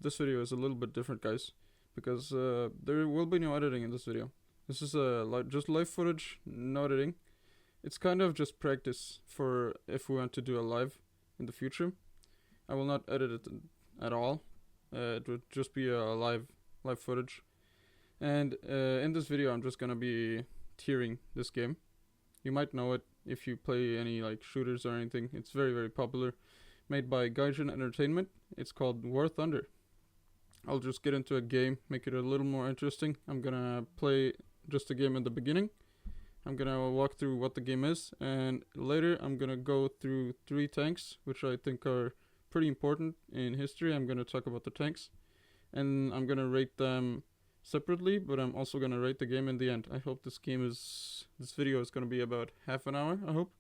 this video is a little bit different, guys, because there will be no editing in this video. This is just live footage, no editing. It's kind of just practice for if we want to do a live in the future. I will not edit it at all. It would just be a live footage. And in this video, I'm just gonna be tiering this game. You might know it if you play any like shooters or anything. It's very, very popular. Made by Gaijin Entertainment. It's called War Thunder. I'll just get into a game, make it a little more interesting. I'm gonna play just a game in the beginning. I'm gonna walk through what the game is, and later I'm gonna go through 3 tanks, which I think are pretty important in history. I'm gonna talk about the tanks, and I'm gonna rate them separately, but I'm also gonna rate the game in the end. I hope this video is gonna be about half an hour, I hope.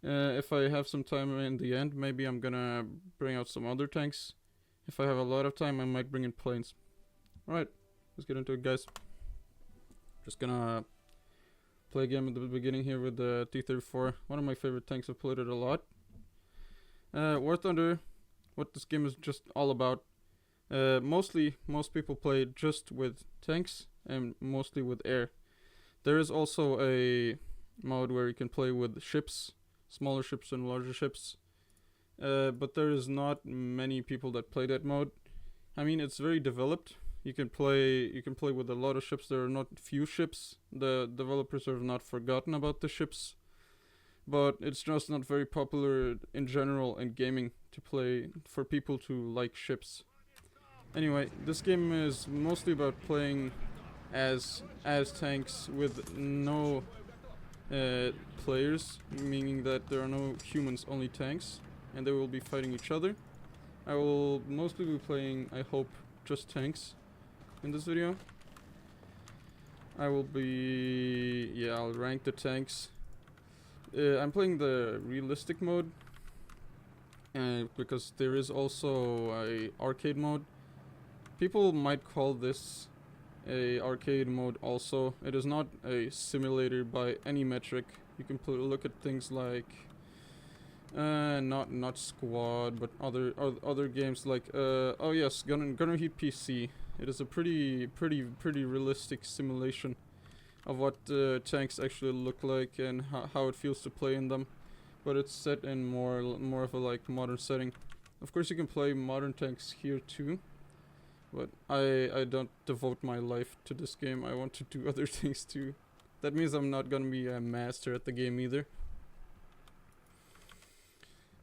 If I have some time in the end, maybe I'm gonna bring out some other tanks. If I have a lot of time, I might bring in planes. Alright, let's get into it, guys. Just gonna play a game at the beginning here with the T-34. One of my favorite tanks. I've played it a lot. War Thunder, what this game is just all about. Most people play just with tanks and mostly with air. There is also a mode where you can play with ships, smaller ships and larger ships. But there is not many people that play that mode. I mean, it's very developed. You can play with a lot of ships. There are not few ships. The developers have not forgotten about the ships. But it's just not very popular in general in gaming to play for people to like ships. Anyway, this game is mostly about playing as tanks with no players, meaning that there are no humans, only tanks, and they will be fighting each other. I will mostly be playing, I hope, just tanks in this video. I'll rank the tanks. I'm playing the realistic mode, because there is also a arcade mode. People might call this a arcade mode also. It is not a simulator by any metric. You can look at things like not Squad, but other games like oh yes, Gunner Heat PC. It is a pretty realistic simulation of what tanks actually look like and how it feels to play in them, but it's set in more of a like modern setting. Of course, you can play modern tanks here too, but I don't devote my life to this game. I want to do other things too. That means I'm not gonna be a master at the game either.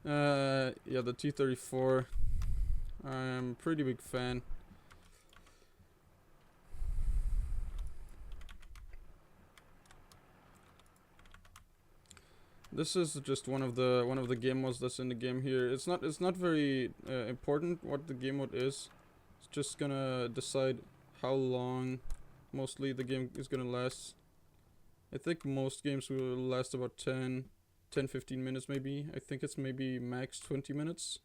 Yeah, the T-34. I'm a pretty big fan. This is just one of the game modes that's in the game here. It's not very important what the game mode is. It's just gonna decide how long mostly the game is gonna last. I think most games will last about 10-15 minutes maybe. I think it's maybe max 20 minutes.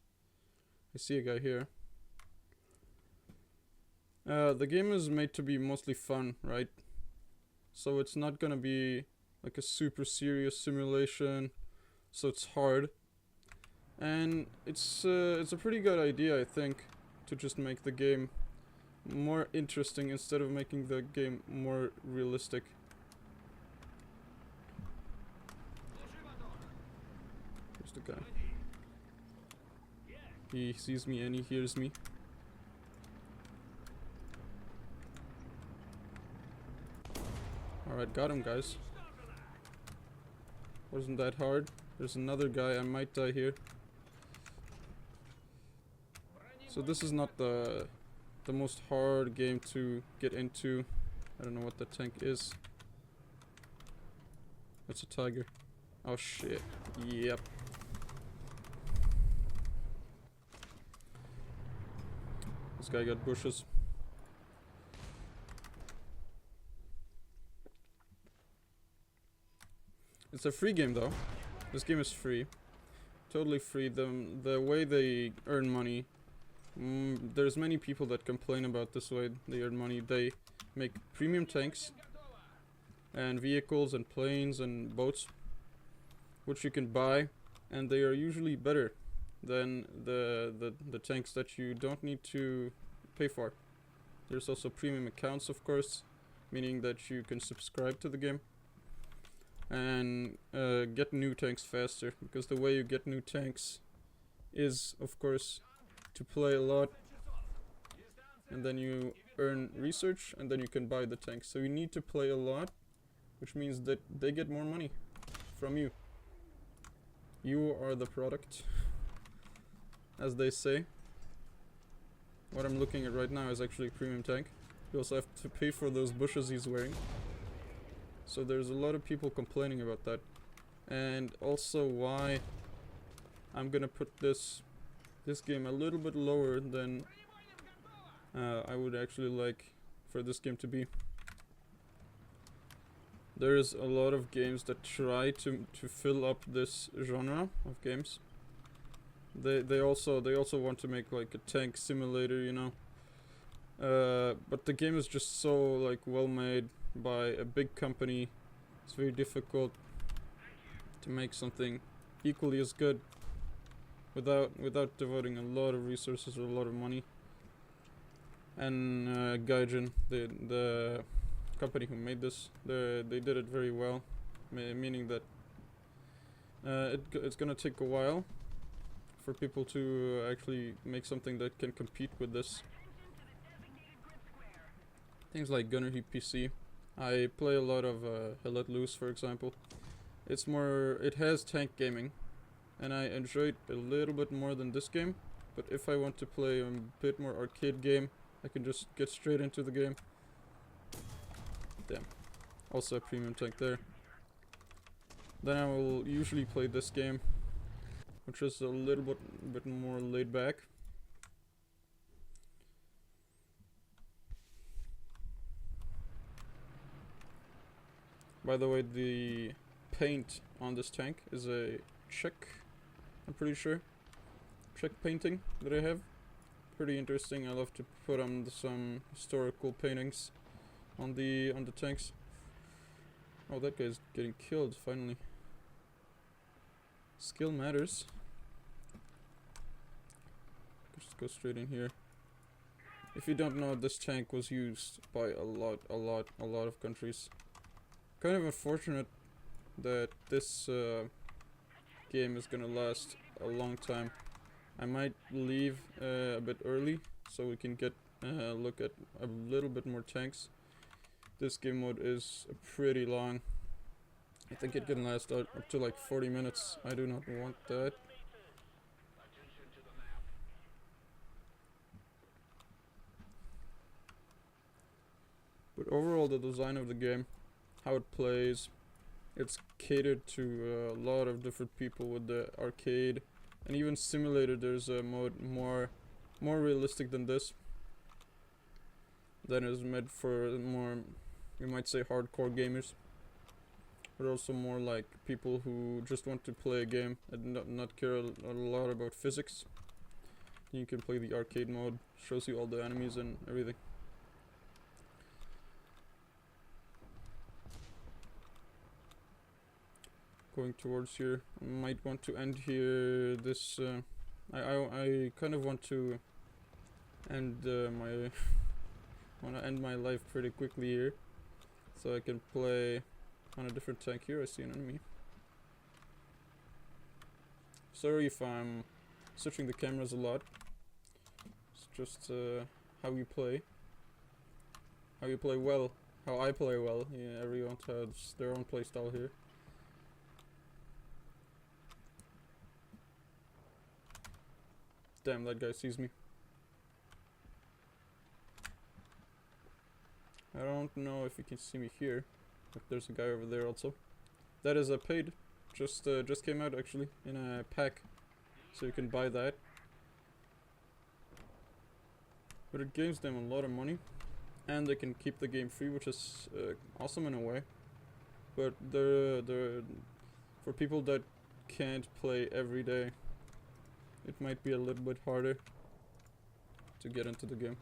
I see a guy here. The game is made to be mostly fun, right? So it's not gonna be like a super serious simulation, so it's hard. And it's a pretty good idea, I think, to just make the game more interesting instead of making the game more realistic. There's the guy. He sees me and he hears me. Alright, got him, guys. Wasn't that hard? There's another guy. I might die here. So this is not the most hard game to get into. I don't know what the tank is. It's a tiger. Oh shit. Yep. This guy got bushes. It's a free game though. This game is free. Totally free. The way they earn money. There's many people that complain about this way they earn money. They make premium tanks and vehicles and planes and boats, which you can buy, and they are usually better than the tanks that you don't need to pay for. There's also premium accounts, of course, meaning that you can subscribe to the game and get new tanks faster, because the way you get new tanks is, of course, to play a lot, and then you earn research, and then you can buy the tanks. So you need to play a lot, which means that they get more money from you. You are the product, as they say. What I'm looking at right now is actually a premium tank. You also have to pay for those bushes he's wearing. So there's a lot of people complaining about that. And also why I'm gonna put this game a little bit lower than I would actually like for this game to be. There's a lot of games that try to fill up this genre of games. They also want to make like a tank simulator, you know. But the game is just so like well made by a big company. It's very difficult to make something equally as good without devoting a lot of resources or a lot of money. And Gaijin, the company who made this, they did it very well, meaning that it's gonna take a while for people to actually make something that can compete with this. Things like Gunner Heap PC. I play a lot of Hell Let Loose, for example. It has tank gaming, and I enjoy it a little bit more than this game. But if I want to play a bit more arcade game, I can just get straight into the game. Damn. Also a premium tank there. Then I will usually play this game, which is a little bit more laid back. By the way, the paint on this tank is a Czech, I'm pretty sure. Czech painting that I have. Pretty interesting. I love to put on some historical paintings on the tanks. Oh, that guy's getting killed finally. Skill matters. Just go straight in here. If you don't know, this tank was used by a lot of countries. Kind of unfortunate that this game is gonna last a long time. I might leave a bit early so we can get a look at a little bit more tanks. This game mode is pretty long. I think it can last up to like 40 minutes. I do not want that. But overall, the design of the game, how it plays, it's catered to a lot of different people with the arcade and even simulator. There's a mode more realistic than this. That is meant for more, you might say, hardcore gamers, but also more like people who just want to play a game and not care a lot about physics. You can play the arcade mode, shows you all the enemies and everything. Going towards here, I might want to end here. This I kind of want to end want to end my life pretty quickly here, so I can play on a different tank. Here I see an enemy. Sorry if I'm switching the cameras a lot. It's just how you play. How you play well. How I play well. Yeah, everyone has their own playstyle here. Damn, that guy sees me. I don't know if you can see me here, but there's a guy over there also. That is a paid. Just came out actually in a pack, so you can buy that. But it gives them a lot of money, and they can keep the game free, which is awesome in a way. But they're for people that can't play every day, it might be a little bit harder to get into the game.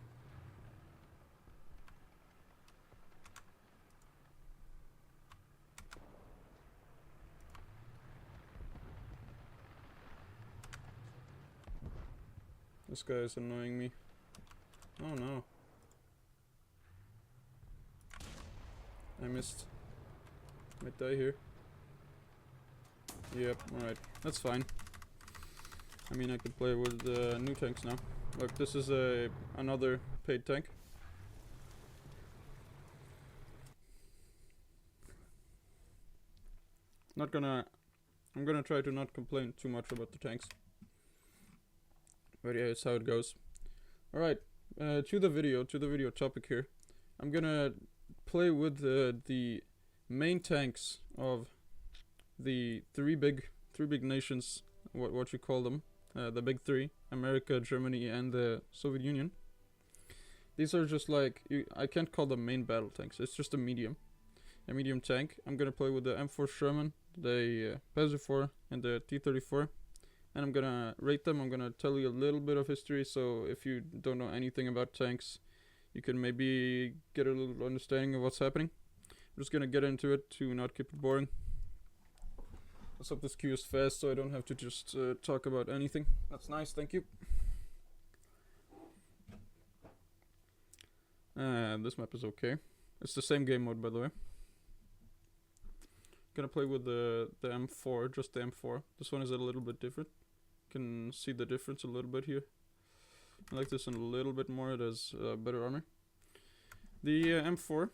This guy is annoying me. Oh no. I missed. Might die here. Yep, alright. That's fine. I mean, I could play with new tanks now. Look, this is another paid tank. I'm gonna try to not complain too much about the tanks. But yeah, it's how it goes. Alright, to the video topic here. I'm gonna play with the main tanks of the three big nations, what you call them, the big three: America, Germany, and the Soviet Union. These are just like, I can't call them main battle tanks. It's just a medium tank. I'm gonna play with the M4 Sherman, the Panzer IV, and the T-34, and I'm gonna rate them. I'm gonna tell you a little bit of history, so if you don't know anything about tanks, you can maybe get a little understanding of what's happening. I'm just gonna get into it to not keep it boring. Let's hope this queue is fast so I don't have to just talk about anything. That's nice, thank you. This map is okay. It's the same game mode, by the way. Gonna play with the M4, just the M4. This one is a little bit different. Can see the difference a little bit here. I like this one a little bit more. It has better armor. The M4.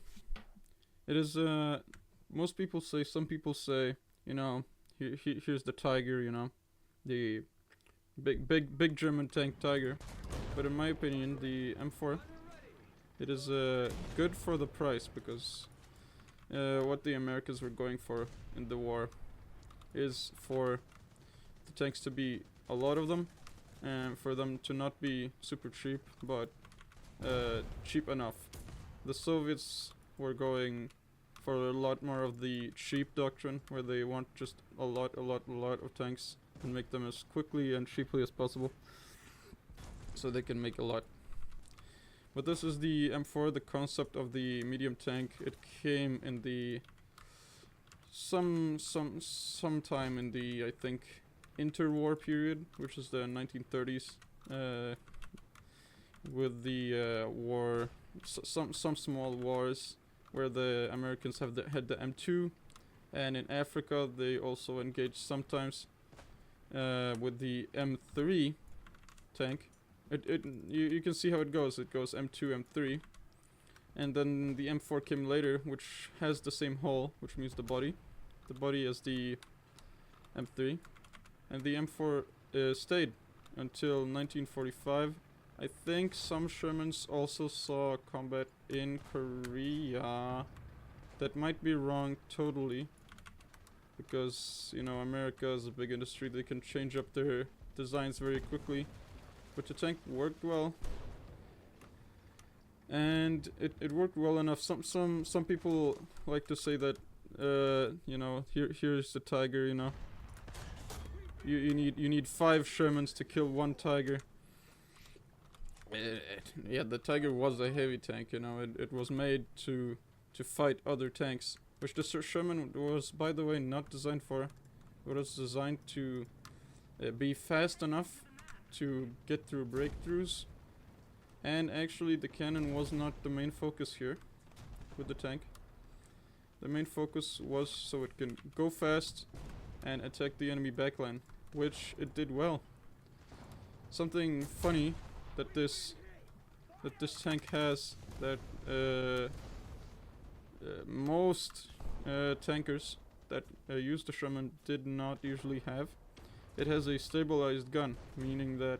It is most people say, some people say, you know, here's the Tiger, you know, the big German tank Tiger. But in my opinion, the M4, it is good for the price, because what the Americans were going for in the war is for the tanks to be a lot of them, and for them to not be super cheap, but cheap enough. The Soviets were going for a lot more of the cheap doctrine, where they want just a lot of tanks and make them as quickly and cheaply as possible, so they can make a lot. But this is the M4, the concept of the medium tank. It came in the sometime in the, I think, interwar period, which is the 1930s, with the war, some small wars where the Americans had the M2, and in Africa they also engaged sometimes with the M3 tank. You can see how it goes. It goes M2, M3, and then the M4 came later, which has the same hull, which means the body is the M3, and the M4 stayed until 1945. I think some Shermans also saw combat in Korea. That might be wrong totally, because, you know, America is a big industry. They can change up their designs very quickly. But the tank worked well, and it worked well enough. Some people like to say that you know, here's the Tiger. You know, you need 5 Shermans to kill 1 Tiger. Yeah, the Tiger was a heavy tank. You know, it was made to fight other tanks, which the Sherman was, by the way, not designed for. It was designed to be fast enough to get through breakthroughs, and actually the cannon was not the main focus here with the tank. The main focus was so it can go fast and attack the enemy backline, which it did well. Something funny that this tank has that most tankers that use the Sherman did not usually have. It has a stabilized gun, meaning that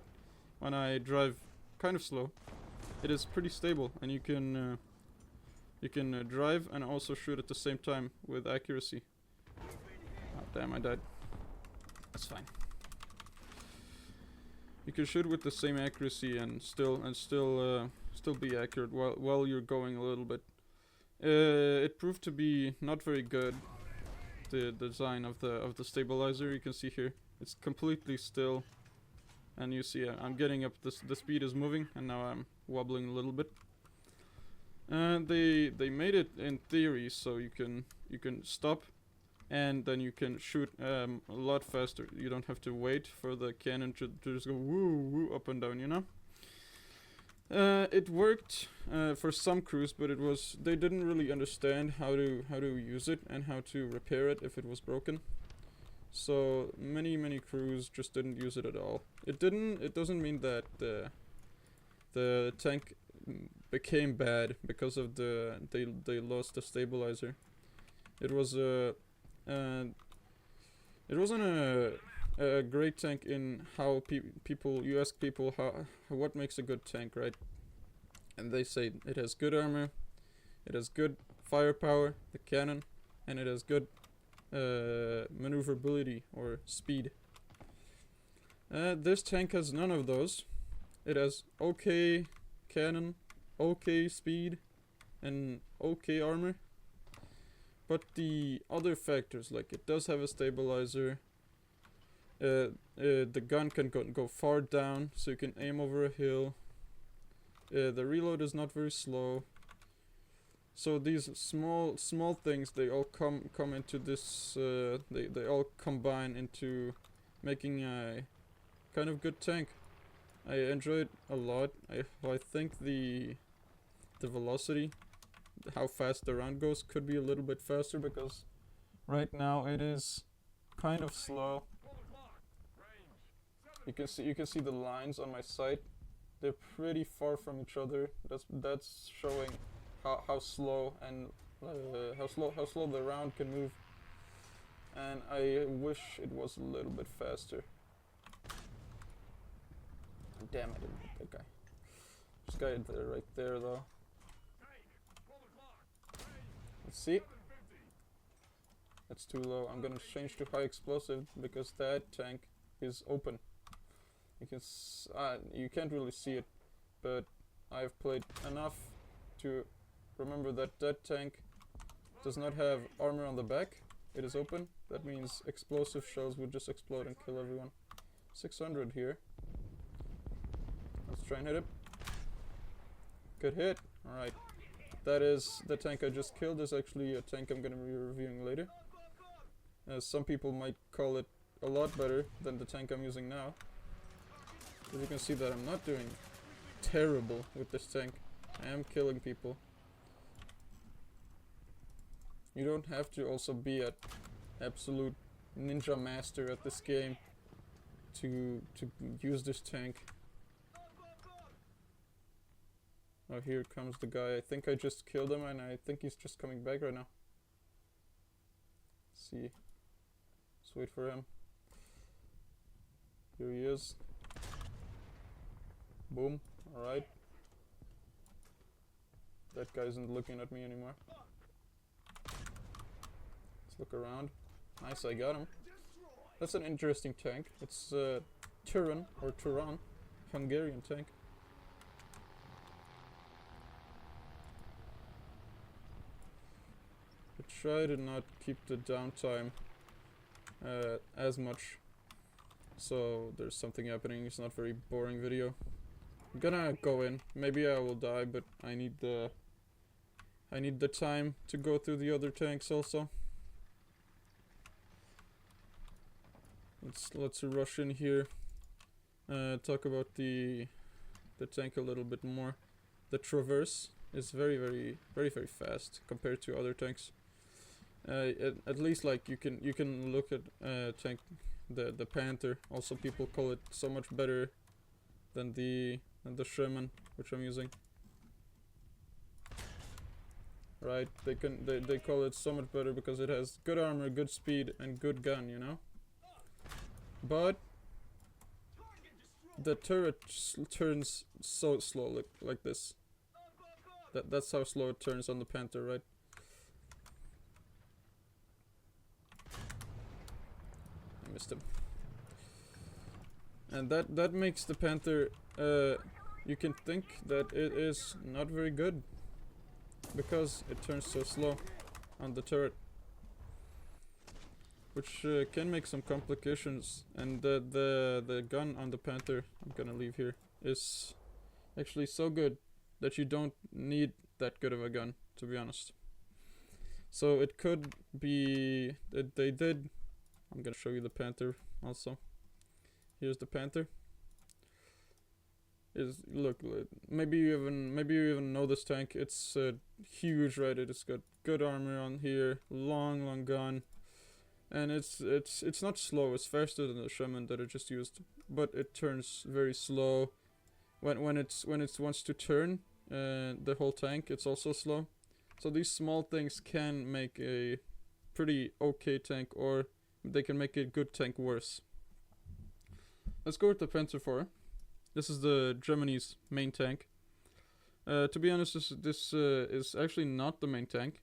when I drive kind of slow, it is pretty stable, and you can drive and also shoot at the same time with accuracy. Oh damn, I died. That's fine. You can shoot with the same accuracy and still be accurate while you're going a little bit. It proved to be not very good. The design of the stabilizer, you can see here. It's completely still, and you see I'm getting up, the speed is moving, and now I'm wobbling a little bit. They made it in theory so you can stop, and then you can shoot a lot faster. You don't have to wait for the cannon to just go woo woo up and down, you know? It worked for some crews, but they didn't really understand how to use it and how to repair it if it was broken. So many crews just didn't use it at all. It doesn't mean that the tank became bad because of they lost the stabilizer. It was uh, it wasn't a great tank in how people you ask people what makes a good tank, right? And they say it has good armor, it has good firepower, the cannon, and it has good maneuverability or speed. This tank has none of those. It has okay cannon, okay speed, and okay armor. But the other factors, like it does have a stabilizer, the gun can go far down, so you can aim over a hill. The reload is not very slow. So these small things, they all come into this. They all combine into making a kind of good tank. I enjoy it a lot. I think the velocity, how fast the round goes, could be a little bit faster because right now it is kind of slow. You can see the lines on my sight. They're pretty far from each other. That's showing how slow and how slow the round can move. And I wish it was a little bit faster. Damn, I didn't hit that guy. This guy there, right there though. Let's see. That's too low. I'm gonna change to high explosive because that tank is open. You can't really see it, but I've played enough to remember that that tank does not have armor on the back. It is open. That means explosive shells would just explode and kill everyone. 600 here. Let's try and hit it. Good hit. Alright. That is the tank I just killed. Is actually a tank I'm gonna be reviewing later. Some people might call it a lot better than the tank I'm using now. As you can see that I'm not doing terrible with this tank. I am killing people. You don't have to also be an absolute ninja master at this game to use this tank. Oh, here comes the guy. I think I just killed him and I think he's just coming back right now. Let's see. Let's wait for him. Here he is. Boom. Alright. That guy isn't looking at me anymore. Let's look around. Nice, I got him. That's an interesting tank. It's Turan, or Turan, Hungarian tank. I try to not keep the downtime as much, so there's something happening. It's not a very boring video. I'm gonna go in. Maybe I will die, but I need the time to go through the other tanks also. Let's rush in here. Talk about the tank a little bit more. The Traverse is very fast compared to other tanks. At least like you can look at tank the Panther. Also, people call it so much better than the Sherman, which I'm using. Right? They call it so much better because it has good armor, good speed, and good gun. You know. But the turret turns so slow, like this. That's how slow it turns on the Panther, right? I missed him. And that makes the Panther, you can think that it is not very good because it turns so slow on the turret, which can make some complications. And the gun on the Panther, I'm gonna leave here, is actually so good that you don't need that good of a gun, to be honest. So it could be that they did. I'm gonna show you the Panther also. Here's the Panther. maybe you even know this tank. It's huge, right? It's got good armor on here, long gun, and it's not slow. It's faster than the Shaman that I just used, but it turns very slow. When it wants to turn, the whole tank, it's also slow. So these small things can make a pretty okay tank, or they can make a good tank worse. Let's go with the Panzer IV. This is the Germany's main tank. To be honest, this is actually not the main tank.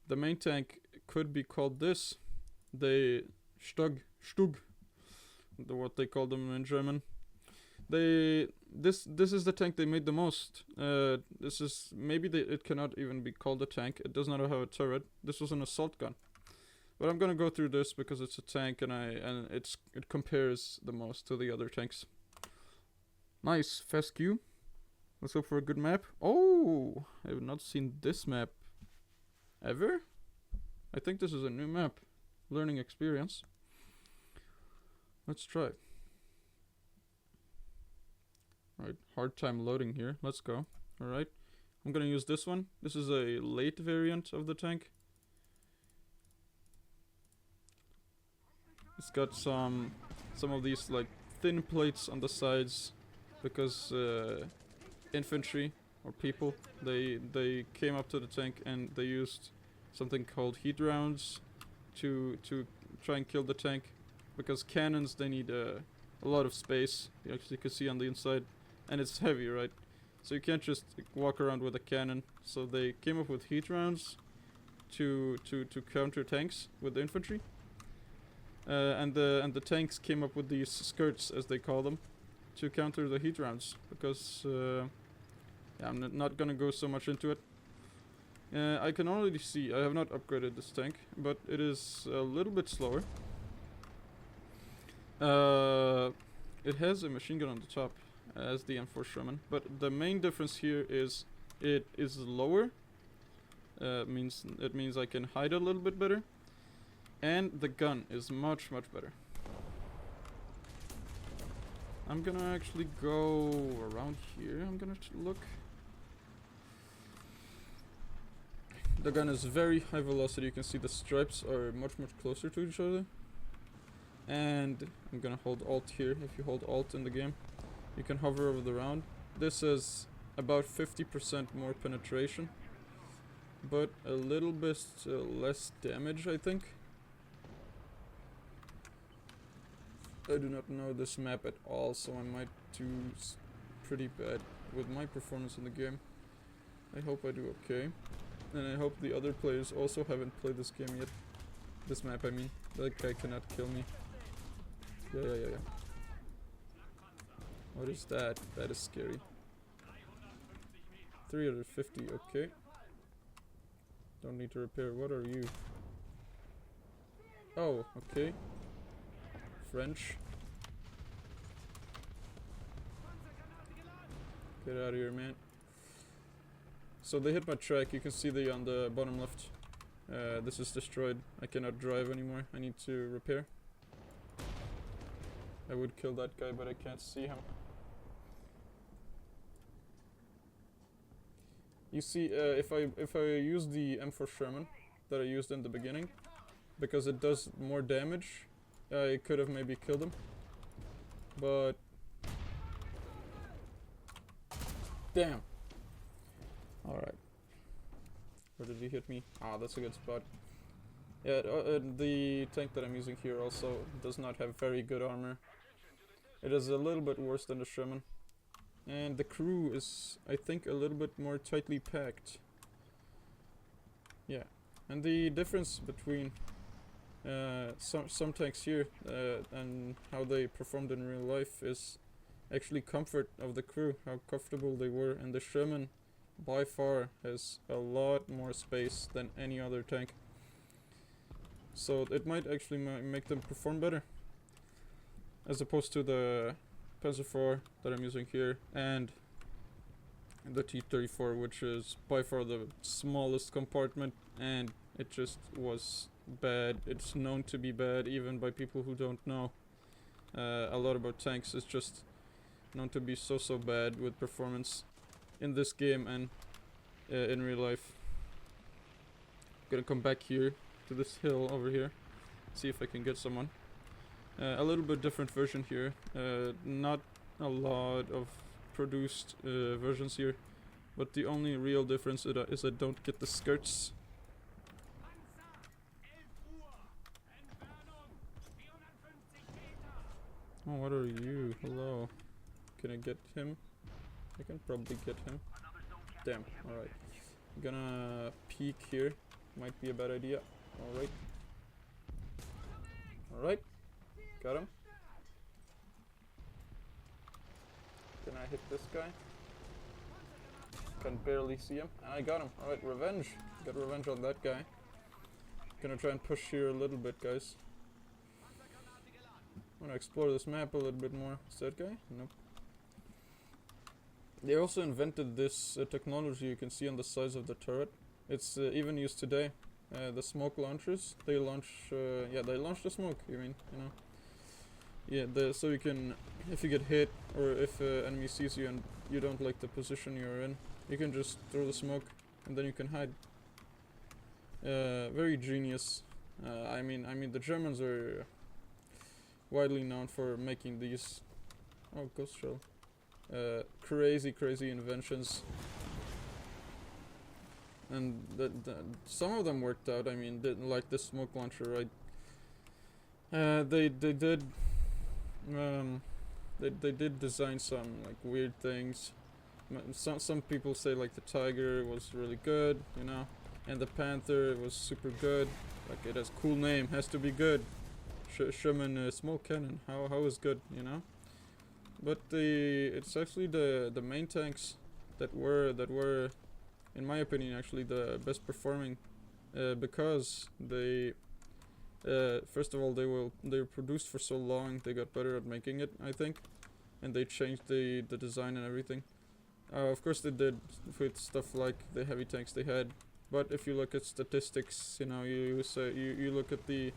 The main tank could be called this. The Stug, what they call them in German. This is the tank they made the most. This is maybe it cannot even be called a tank. It does not have a turret. This was an assault gun. But I'm gonna go through this because it's a tank and it compares the most to the other tanks. Nice, fast Q. Let's hope for a good map. Oh, I have not seen this map ever. I think this is a new map. Learning experience. Let's try. Alright, hard time loading here. Let's go. Alright. I'm gonna use this one. This is a late variant of the tank. It's got some of these like thin plates on the sides because infantry or people they came up to the tank and they used something called heat rounds to try and kill the tank, because cannons, they need a lot of space. You actually can see on the inside, and it's heavy, right? So you can't just walk around with a cannon. So they came up with heat rounds to counter tanks with the infantry. And the tanks came up with these skirts, as they call them, to counter the heat rounds. Because yeah, I'm not gonna go so much into it. I can already see I have not upgraded this tank, but it is a little bit slower. It has a machine gun on the top, as the M4 Sherman, but the main difference here is it is lower. It means I can hide a little bit better, and the gun is much better. I'm gonna actually go around here. I'm gonna look. The gun is very high velocity. You can see the stripes are much closer to each other. And I'm gonna hold Alt here. If you hold Alt in the game, you can hover over the round. This is about 50% more penetration, but a little bit less damage, I think. I do not know this map at all, so I might do pretty bad with my performance in the game. I hope I do okay. And I hope the other players also haven't played this game yet. This map, I mean. That guy cannot kill me. Yeah. What is that? That is scary. 350, okay. Don't need to repair. What are you? Oh, okay. French. Get out of here, man. So they hit my track. You can see on the bottom left. This is destroyed. I cannot drive anymore. I need to repair. I would kill that guy, but I can't see him. You see, if I use the M4 Sherman that I used in the beginning, because it does more damage, I could have maybe killed him. But damn. Alright. Where did he hit me? Ah, that's a good spot. Yeah, the tank that I'm using here also does not have very good armor. It is a little bit worse than the Sherman. And the crew is, I think, a little bit more tightly packed. Yeah. And the difference between some tanks here and how they performed in real life is actually comfort of the crew, how comfortable they were. And the Sherman by far has a lot more space than any other tank. So it might actually make them perform better, as opposed to the Panzer IV that I'm using here and the T-34, which is by far the smallest compartment, and it just was bad. It's known to be bad even by people who don't know a lot about tanks. It's just known to be so bad with performance in this game and in real life. Gonna come back here to this hill over here, see if I can get someone. A little bit different version here. Not a lot of produced versions here, but the only real difference is I don't get the skirts. Oh, what are you? Hello. Can I get him? I can probably get him. Damn, alright. I'm gonna peek here. Might be a bad idea. Alright. Alright. Got him. Can I hit this guy? Can barely see him. And I got him. Alright, revenge. Got revenge on that guy. Gonna try and push here a little bit, guys. I'm gonna explore this map a little bit more. Is that guy? Nope. They also invented this technology you can see on the sides of the turret. It's even used today. The smoke launchers. They launch. They launch the smoke. You mean, you know? Yeah. So you can, if you get hit or if an enemy sees you and you don't like the position you're in, you can just throw the smoke and then you can hide. Very genius. I mean, the Germans are widely known for making these. Oh, ghost shell. Crazy inventions. And some of them worked out. I mean, like the smoke launcher, right? They did design some like weird things. Some people say like the Tiger was really good, you know, and the Panther was super good. Like it has a cool name, has to be good. Sherman small cannon, how is good, you know? But it's actually the main tanks that were, in my opinion, actually the best performing, because they, first of all, they were produced for so long, they got better at making it, I think, and they changed the design and everything. Of course they did with stuff like the heavy tanks they had, but if you look at statistics, you know, you look at the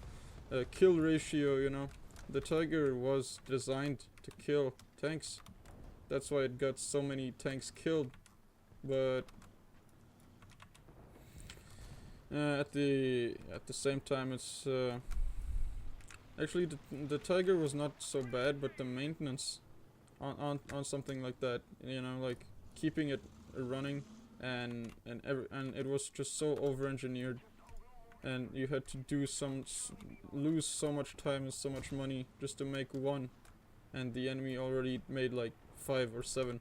kill ratio, you know, the Tiger was designed to kill tanks. That's why it got so many tanks killed. But at the same time, it's actually the Tiger was not so bad, but the maintenance on something like that, you know, like keeping it running and it was just so over-engineered, and you had to do lose so much time and so much money just to make one, and the enemy already made like 5 or 7.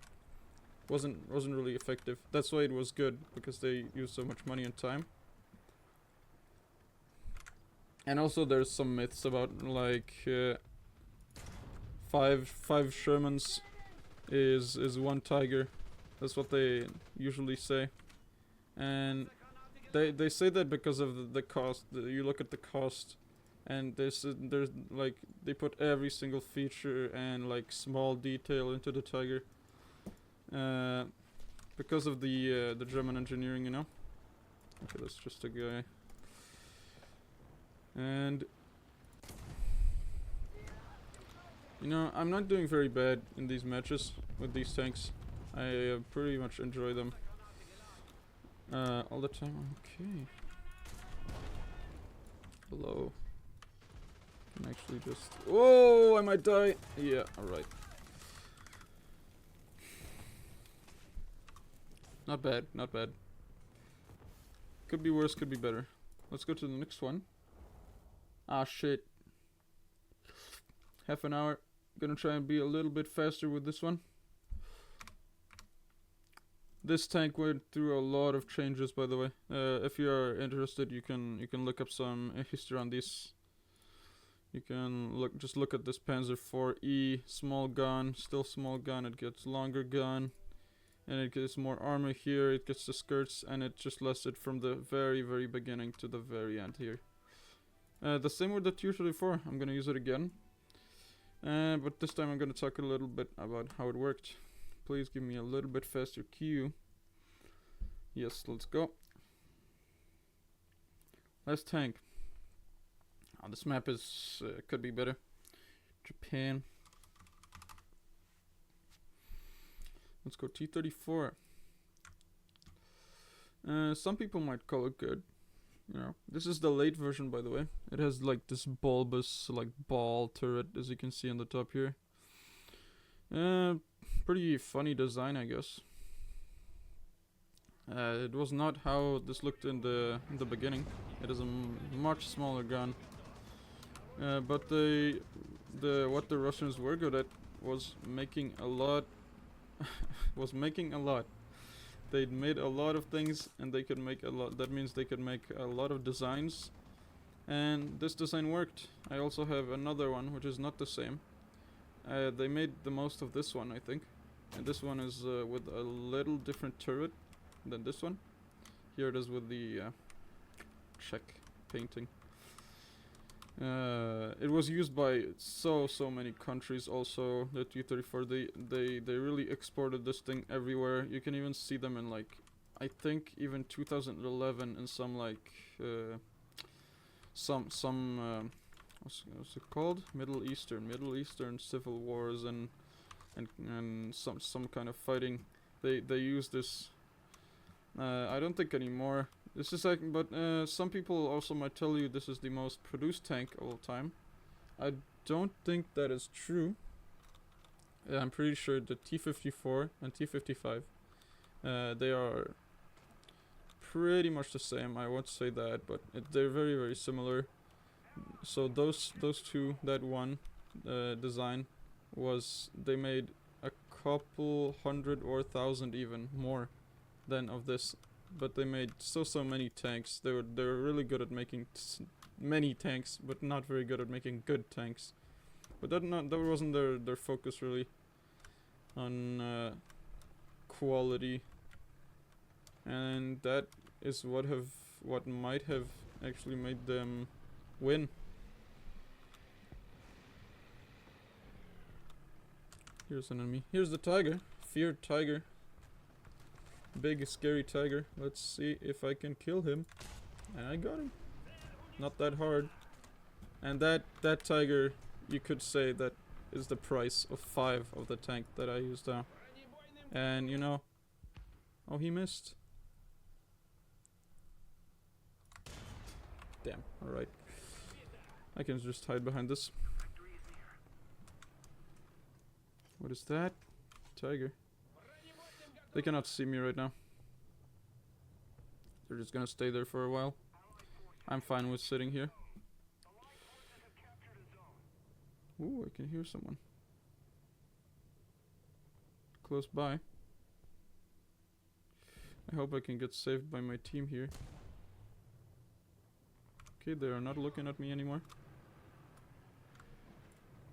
Wasn't really effective. That's why it was good, because they used so much money and time. And also there's some myths about like 5 Shermans is 1 Tiger. That's what they usually say, and they say that because of the cost. You look at the cost, and there's like they put every single feature and like small detail into the Tiger, because of the German engineering, you know. Okay, that's just a guy. And you know, I'm not doing very bad in these matches with these tanks. I pretty much enjoy them all the time. Okay. Hello. Can actually just. Whoa! I might die. Yeah. All right. Not bad. Not bad. Could be worse. Could be better. Let's go to the next one. Ah shit. Half an hour. Gonna try and be a little bit faster with this one. This tank went through a lot of changes, by the way. If you are interested, you can look up some history on these. You can look at this Panzer IV small gun, still small gun. It gets longer gun, and it gets more armor here. It gets the skirts, and it just lasted from the very beginning to the very end here. The same with the Tu-34. I'm gonna use it again, but this time I'm gonna talk a little bit about how it worked. Please give me a little bit faster queue. Yes, let's go. Last tank. Oh, this map is could be better. Japan. Let's go T-34. Some people might call it good. You know, this is the late version, by the way. It has like this bulbous, like ball turret, as you can see on the top here. Pretty funny design, I guess. It was not how this looked in the beginning. It is a much smaller gun. But what the Russians were good at was making a lot. They'd made a lot of things, and they could make a lot. That means they could make a lot of designs, and this design worked. I also have another one which is not the same. They made the most of this one, I think, and this one is with a little different turret than this one. Here it is with the Czech painting. It was used by so many countries. Also, the T-34. They really exported this thing everywhere. You can even see them in, like, I think even 2011 in some like what's it called? Middle Eastern civil wars and some kind of fighting. They use this. I don't think anymore. This is like, but some people also might tell you this is the most produced tank of all time. I don't think that is true. I'm pretty sure the T-54 and T-55, they are pretty much the same. I won't say that, but they're very similar. So those two, that one design was, they made a couple hundred or 1,000 even more than of this. But they made so many tanks. They were really good at making many tanks, but not very good at making good tanks. But that wasn't their focus really on quality, and that is what might have actually made them win. Here's an enemy. Here's the tiger. Feared tiger. Big scary tiger. Let's see if I can kill him. And I got him. Not that hard. And that tiger, you could say that is the price of 5 of the tank that I used now. And you know, oh, he missed. Damn. Alright. I can just hide behind this. What is that? Tiger. They cannot see me right now. They're just gonna stay there for a while. I'm fine with sitting here. Ooh, I can hear someone close by. I hope I can get saved by my team here. Okay, they are not looking at me anymore.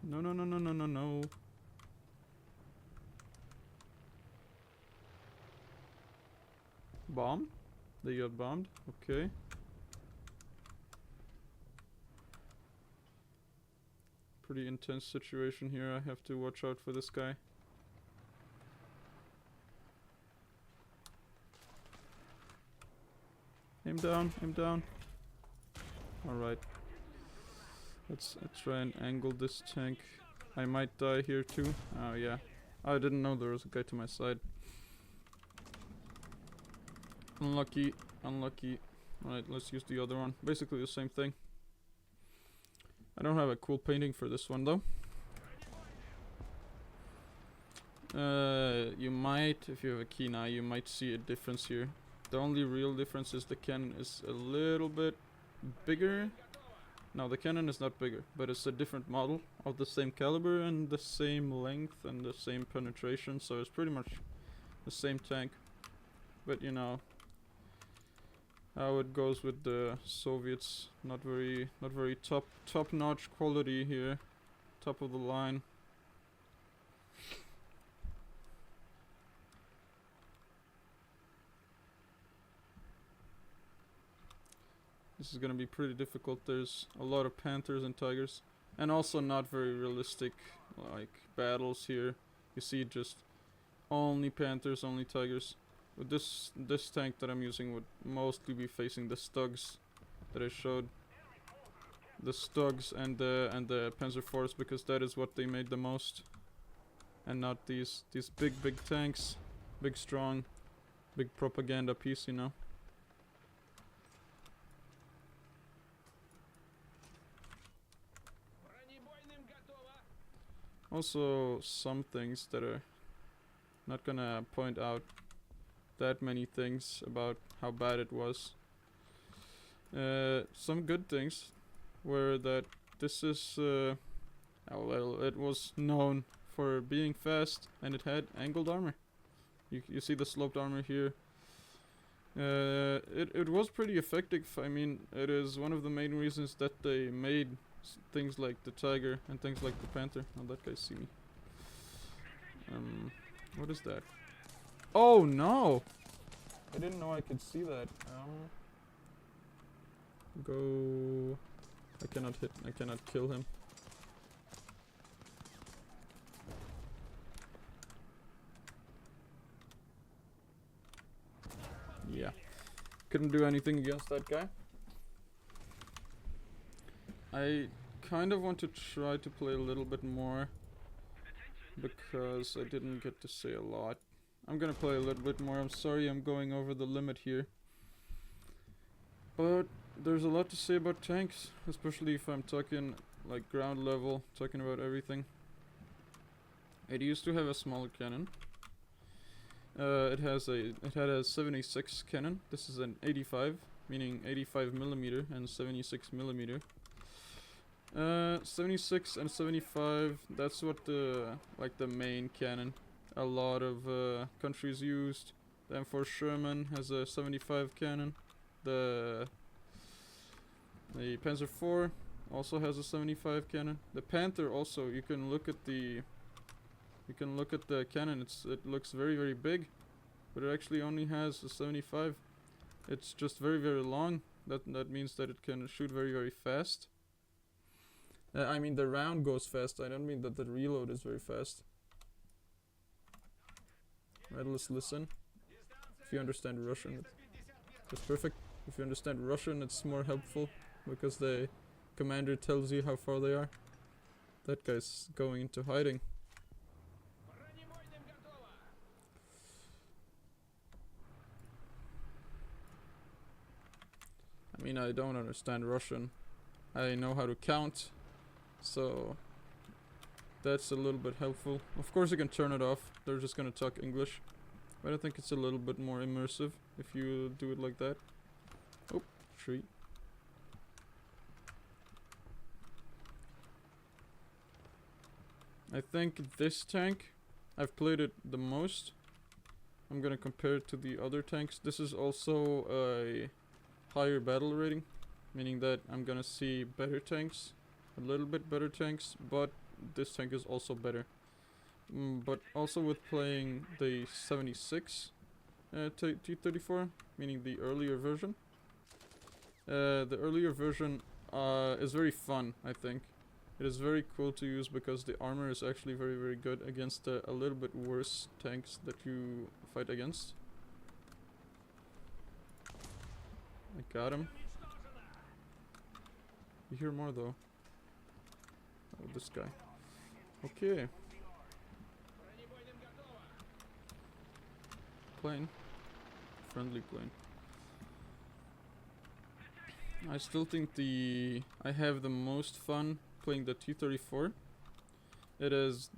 No. Bomb? They got bombed? Okay. Pretty intense situation here. I have to watch out for this guy. Aim down. Alright. Let's try and angle this tank. I might die here too. Oh yeah. I didn't know there was a guy to my side. Unlucky. Alright, let's use the other one. Basically the same thing. I don't have a cool painting for this one though. You might, if you have a keen eye, you might see a difference here. The only real difference is the cannon is a little bit bigger. No, the cannon is not bigger, but it's a different model of the same caliber and the same length and the same penetration, so it's pretty much the same tank. But you know how it goes with the Soviets. Not very top-notch quality here. Top of the line. This is gonna be pretty difficult. There's a lot of panthers and tigers, and also not very realistic like battles here. You see just only panthers, only tigers. With this tank that I'm using would mostly be facing the Stugs that I showed. The Stugs and the Panzer IVs, because that is what they made the most, and not these big tanks. big strong, big propaganda piece, you know. Also, some things that are not gonna point out that many things about how bad it was. Some good things were that this is, well, it was known for being fast and it had angled armor. You see the sloped armor here. It was pretty effective. I mean, it is one of the main reasons that they made things like the Tiger and things like the Panther. Oh, that guy see me. What is that? Oh no! I didn't know I could see that. Go. I cannot hit. I cannot kill him. Yeah. Couldn't do anything against that guy. I kind of want to try to play a little bit more because I didn't get to say a lot. I'm gonna play a little bit more. I'm sorry I'm going over the limit here. But there's a lot to say about tanks, especially if I'm talking like ground level, talking about everything. It used to have a smaller cannon. It had a 76 cannon. This is an 85, meaning 85 millimeter and 76 millimeter. 76 and 75, that's what the main cannon a lot of countries used. The M4 Sherman has a 75 cannon. The Panzer IV also has a 75 cannon. The Panther also, you can look at the cannon. It looks very, very big, but it actually only has a 75. It's just very, very long. That means that it can shoot very, very fast. I mean the round goes fast. I don't mean that the reload is very fast. Right, let's listen. If you understand Russian, it's perfect. If you understand Russian, it's more helpful because the commander tells you how far they are. That guy's going into hiding. I mean, I don't understand Russian. I know how to count, so that's a little bit helpful. Of course you can turn it off. They're just gonna talk English. But I think it's a little bit more immersive if you do it like that. Oh, tree. I think this tank, I've played it the most. I'm gonna compare it to the other tanks. This is also a higher battle rating, meaning that I'm gonna see better tanks, a little bit better tanks, but this tank is also better. But also with playing the 76 T-34, meaning the earlier version. The earlier version is very fun, I think. It is very cool to use because the armor is actually very, very good against a little bit worse tanks that you fight against. I got him. You hear more though. Oh, this guy. Okay. Plane. Friendly plane. I still think I have the most fun playing the T-34. It is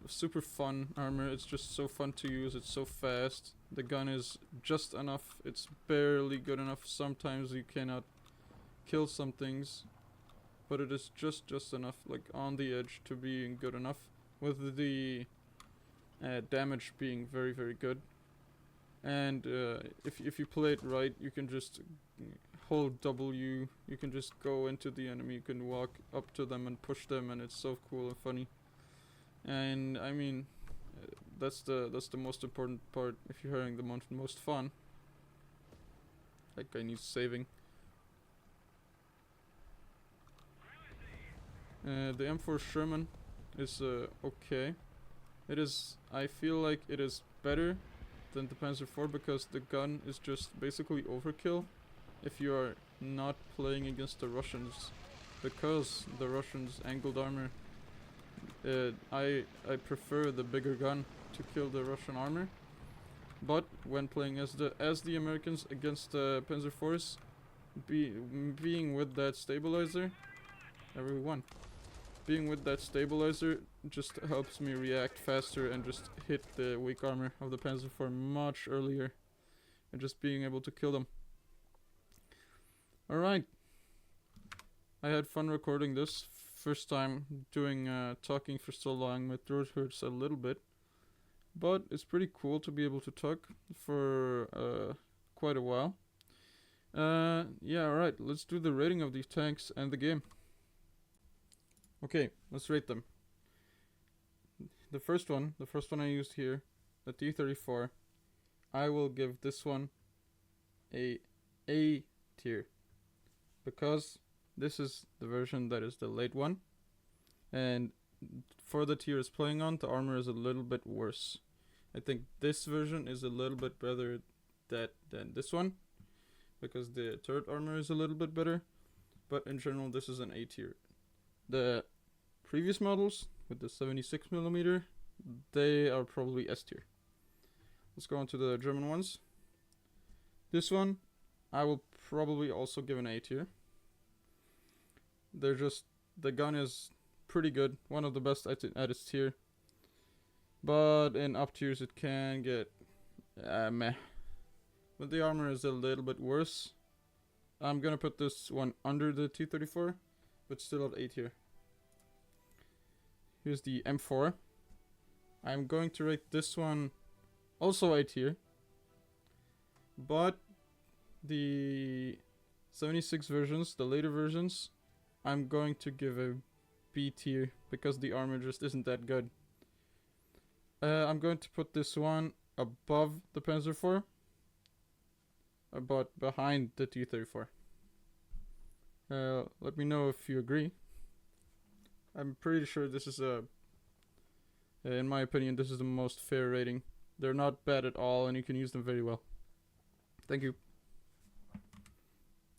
super fun armor. It's just so fun to use. It's so fast. The gun is just enough. It's barely good enough. Sometimes you cannot kill some things, but it is just enough, like on the edge to being good enough, with the damage being very, very good. And if you play it right, you can just hold W, you can just go into the enemy, you can walk up to them and push them, and it's so cool and funny. And I mean, that's the most important part if you're having the most fun. That guy needs saving. The M4 Sherman is okay. It is, I feel like it is better than the Panzer IV because the gun is just basically overkill if you are not playing against the Russians, because the Russians' angled armor, I prefer the bigger gun to kill the Russian armor. But when playing as the Americans against the Panzer Force, being with that stabilizer, everyone. Being with that stabilizer just helps me react faster and just hit the weak armor of the Panzer IV much earlier. And just being able to kill them. Alright. I had fun recording this. First time doing talking for so long. My throat hurts a little bit. But it's pretty cool to be able to talk for quite a while. Yeah, alright. Let's do the rating of these tanks and the game. Okay, let's rate them. The first one I used here, the T-34, I will give this one a A tier. Because this is the version that is the late one. And for the tier it's playing on, the armor is a little bit worse. I think this version is a little bit better than this one. Because the turret armor is a little bit better. But in general, this is an A tier. The previous models with the 76mm, they are probably S tier. Let's go on to the German ones. This one, I will probably also give an A tier. The gun is pretty good, one of the best at its tier. But in up tiers it can get meh. But the armor is a little bit worse. I'm gonna put this one under the T-34, but still at A tier. Here's the M4. I'm going to rate this one also A tier. But the 76 versions, the later versions, I'm going to give a B tier because the armor just isn't that good. I'm going to put this one above the Panzer IV, but behind the T-34. Let me know if you agree. I'm pretty sure this is in my opinion, this is the most fair rating. They're not bad at all and you can use them very well. Thank you.